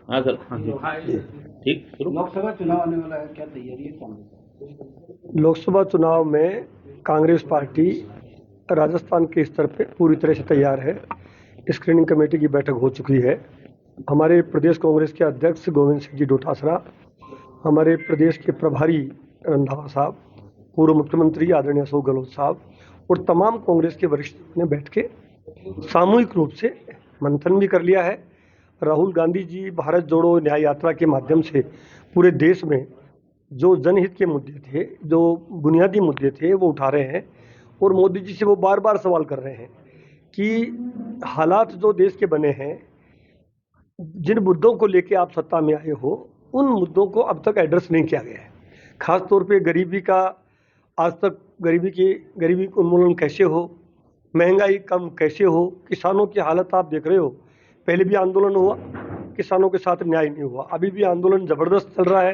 हाँ सर, हाँ जी, ठीक, शुरू। लोकसभा चुनाव आने वाला है, क्या तैयारी है कांग्रेस? लोकसभा चुनाव में कांग्रेस पार्टी राजस्थान के स्तर पे पूरी तरह से तैयार है। स्क्रीनिंग कमेटी की बैठक हो चुकी है। हमारे प्रदेश कांग्रेस के अध्यक्ष गोविंद सिंह जी डोटासरा, हमारे प्रदेश के प्रभारी रंधावा साहब, पूर्व मुख्यमंत्री आदरणीय अशोक गहलोत साहब और तमाम कांग्रेस के वरिष्ठ ने बैठ के सामूहिक रूप से मंथन भी कर लिया है। राहुल गांधी जी भारत जोड़ो न्याय यात्रा के माध्यम से पूरे देश में जो जनहित के मुद्दे थे, जो बुनियादी मुद्दे थे, वो उठा रहे हैं और मोदी जी से वो बार बार सवाल कर रहे हैं कि हालात जो देश के बने हैं, जिन मुद्दों को लेके आप सत्ता में आए हो, उन मुद्दों को अब तक एड्रेस नहीं किया गया है। खास तौर पे गरीबी का, आज तक गरीबी का उन्मूलन कैसे हो, महंगाई कम कैसे हो, किसानों की हालत आप देख रहे हो। पहले भी आंदोलन हुआ, किसानों के साथ न्याय नहीं हुआ, अभी भी आंदोलन ज़बरदस्त चल रहा है,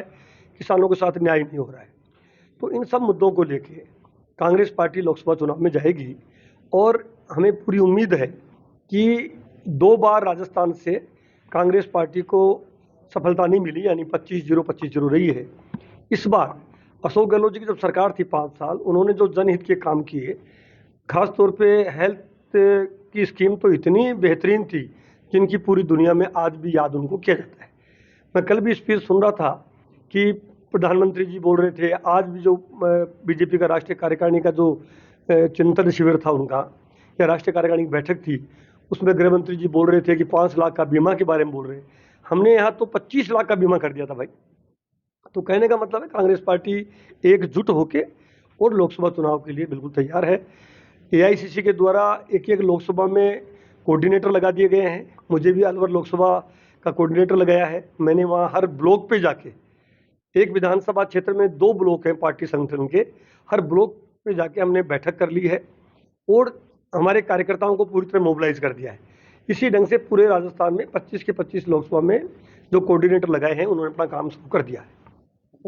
किसानों के साथ न्याय नहीं हो रहा है। तो इन सब मुद्दों को लेके कांग्रेस पार्टी लोकसभा चुनाव में जाएगी और हमें पूरी उम्मीद है कि 2 बार राजस्थान से कांग्रेस पार्टी को सफलता नहीं मिली, यानी 25-0 रही है। इस बार अशोक गहलोत जी की जब सरकार थी 5 साल, उन्होंने जो जनहित के काम किए, खास तौर पे हेल्थ की स्कीम तो इतनी बेहतरीन थी जिनकी पूरी दुनिया में आज भी याद उनको किया जाता है। मैं कल भी स्पीच सुन रहा था कि प्रधानमंत्री जी बोल रहे थे, आज भी जो बीजेपी का राष्ट्रीय कार्यकारिणी का जो चिंतन शिविर था उनका, या राष्ट्रीय कार्यकारिणी की बैठक थी, उसमें गृह मंत्री जी बोल रहे थे कि 5 लाख का बीमा के बारे में बोल रहे हैं। हमने यहाँ तो 25 लाख का बीमा कर दिया था भाई। तो कहने का मतलब है कांग्रेस पार्टी एकजुट होके और लोकसभा चुनाव के लिए बिल्कुल तैयार है। एआईसीसी के द्वारा एक लोकसभा में कोऑर्डिनेटर लगा दिए गए हैं। मुझे भी अलवर लोकसभा का कोऑर्डिनेटर लगाया है। मैंने वहाँ हर ब्लॉक पे जाके, एक विधानसभा क्षेत्र में 2 ब्लॉक हैं पार्टी संगठन के, हर ब्लॉक पे जाके हमने बैठक कर ली है और हमारे कार्यकर्ताओं को पूरी तरह मोबिलाइज कर दिया है। इसी ढंग से पूरे राजस्थान में 25 के 25 लोकसभा में जो कोऑर्डिनेटर लगाए हैं, उन्होंने अपना काम शुरू कर दिया है।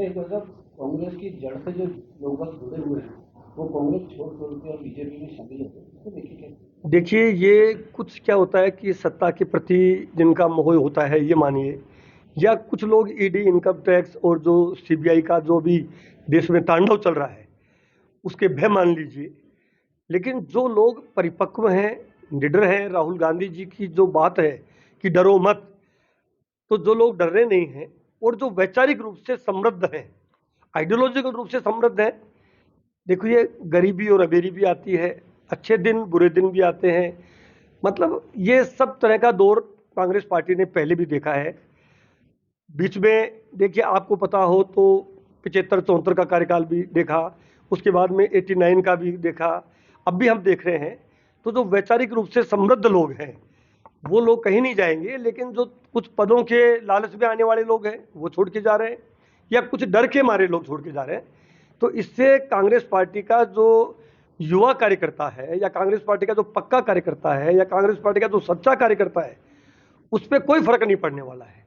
कांग्रेस की जड़ से जो लोग जुड़े हुए हैं, वो कांग्रेस छोड़ के और बीजेपी में शामिल होते हैं। देखिए, ये कुछ क्या होता है कि सत्ता के प्रति जिनका मोह होता है, ये मानिए, या कुछ लोग ईडी, इनकम टैक्स और जो सीबीआई का जो भी देश में तांडव चल रहा है, उसके भय मान लीजिए। लेकिन जो लोग परिपक्व हैं, निडर हैं, राहुल गांधी जी की जो बात है कि डरो मत, तो जो लोग डर रहे नहीं हैं और जो वैचारिक रूप से समृद्ध हैं, आइडियोलॉजिकल रूप से समृद्ध हैं। देखो, ये गरीबी और अबेरी भी आती है, अच्छे दिन बुरे दिन भी आते हैं, मतलब ये सब तरह का दौर कांग्रेस पार्टी ने पहले भी देखा है। बीच में देखिए, आपको पता हो तो 75-74 का कार्यकाल भी देखा, उसके बाद में 89 का भी देखा, अब भी हम देख रहे हैं। तो जो वैचारिक रूप से समृद्ध लोग हैं, वो लोग कहीं नहीं जाएंगे, लेकिन जो कुछ पदों के लालच में आने वाले लोग हैं, वो छोड़ के जा रहे हैं, या कुछ डर के मारे लोग छोड़ के जा रहे हैं। तो इससे कांग्रेस पार्टी का जो युवा कार्यकर्ता है, या कांग्रेस पार्टी का जो पक्का कार्यकर्ता है, या कांग्रेस पार्टी का जो सच्चा कार्यकर्ता है, उस पर कोई फर्क नहीं पड़ने वाला है।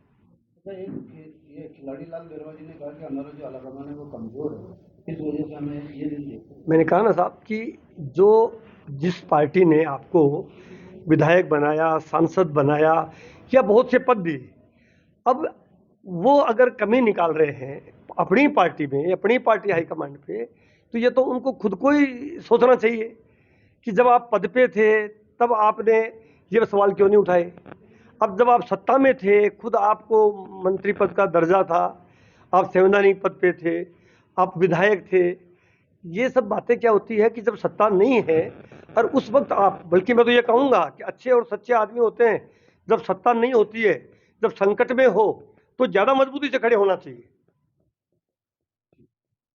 ये खिलाड़ी लाल बेरवा जी ने कहा कि हमारा जो आलाकमान है वो कमजोर है, इस वजह से हमें ये दिन देखते। मैंने कहा ना साहब कि जो जिस पार्टी ने आपको विधायक बनाया, सांसद बनाया, या बहुत से पद दिए, अब वो अगर कमी निकाल रहे हैं अपनी पार्टी में, अपनी पार्टी हाईकमांड पे, तो ये तो उनको खुद को ही सोचना चाहिए कि जब आप पद पे थे तब आपने ये सवाल क्यों नहीं उठाए। अब जब आप सत्ता में थे, खुद आपको मंत्री पद का दर्जा था, आप संवैधानिक पद पे थे, आप विधायक थे। ये सब बातें क्या होती है कि जब सत्ता नहीं है और उस वक्त आप, बल्कि मैं तो ये कहूँगा कि अच्छे और सच्चे आदमी होते हैं, जब सत्ता नहीं होती है, जब संकट में हो, तो ज़्यादा मजबूती से खड़े होना चाहिए।